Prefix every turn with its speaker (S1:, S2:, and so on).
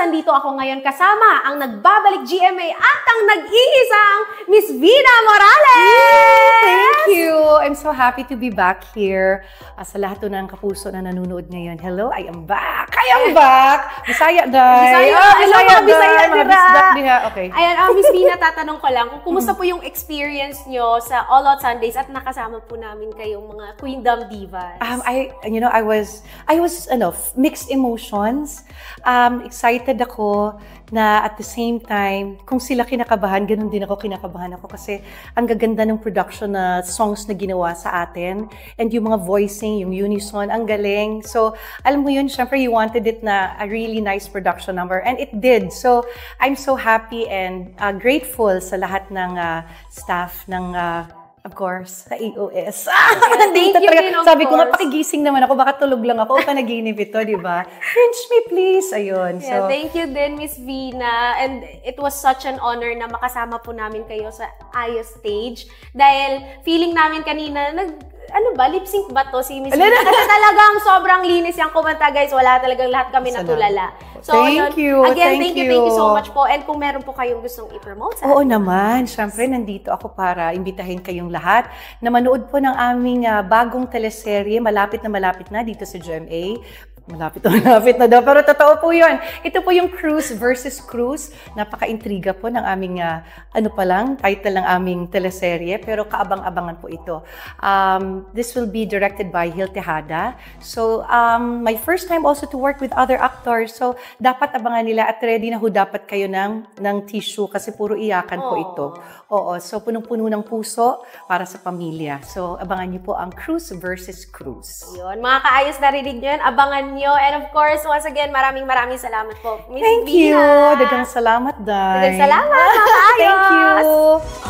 S1: nandito ako ngayon kasama ang nagbabalik GMA at ang nag-iisang Miss Vina Morales!
S2: Thank you! I'm so happy to be back here. Sa lahat ng kapuso na nanonood ngayon, hello, I am back! I am back! Bisaya, day!
S1: Bisaya,
S2: diha. Okay.
S1: Ayan, Miss Vina, tatanong ko lang, kumusta po yung experience nyo sa All Out Sundays at nakasama po namin kayong mga Queendom Divas?
S2: I was mixed emotions. Excited ako na at the same time, kung sila kinakabahan, ganun din ako kinakabahan ako kasi ang gaganda ng production na songs na ginawa sa atin and yung mga voicing, yung unison, ang galing. So, alam mo yun, syempre you wanted it na a really nice production number and it did. So, I'm so happy and grateful sa lahat ng staff ng of course, sa EOS.
S1: Thank you din, of
S2: Sabi ko nga,
S1: course.
S2: pakigising naman ako, baka tulog lang ako, o panaginip ito, di ba? Pinch me, please. Ayun.
S1: Yeah,
S2: So,
S1: thank you din, Miss Vina. And it was such an honor na makasama po namin kayo sa Ayos stage. Dahil feeling namin kanina, lip sync ba to si Miss Vina? Kasi talagang sobrang linis yung kumanta, guys. Wala talagang lahat kami natulala. So,
S2: thank you.
S1: Again, thank you so much po. And kung meron po kayong gustong i-promote sa
S2: oo naman. Siyempre, nandito ako para imbitahin kayong lahat na manood po ng aming bagong teleserye. Malapit na dito sa GMA. Malapit na daw. Pero totoo po yun. Ito po yung Cruz versus Cruz. Napaka-intriga po ng aming, title ng aming teleserye. Pero kaabang-abangan po ito. This will be directed by Hil Tejada. So, my first time also to work with other actors. So, dapat abangan nila at ready na ho dapat kayo ng tissue kasi puro iyakan po ito. Oo. So, punong-puno ng puso para sa pamilya. So, abangan niyo po ang Cruz versus Cruz.
S1: yun. Mga kaayos, narinig nyo yan. Abangan nyo. And of course, once again, maraming salamat po, Miss Vina.
S2: Thank you. Dagang salamat, Day.
S1: Dagang salamat, mga kaayos.
S2: Thank you.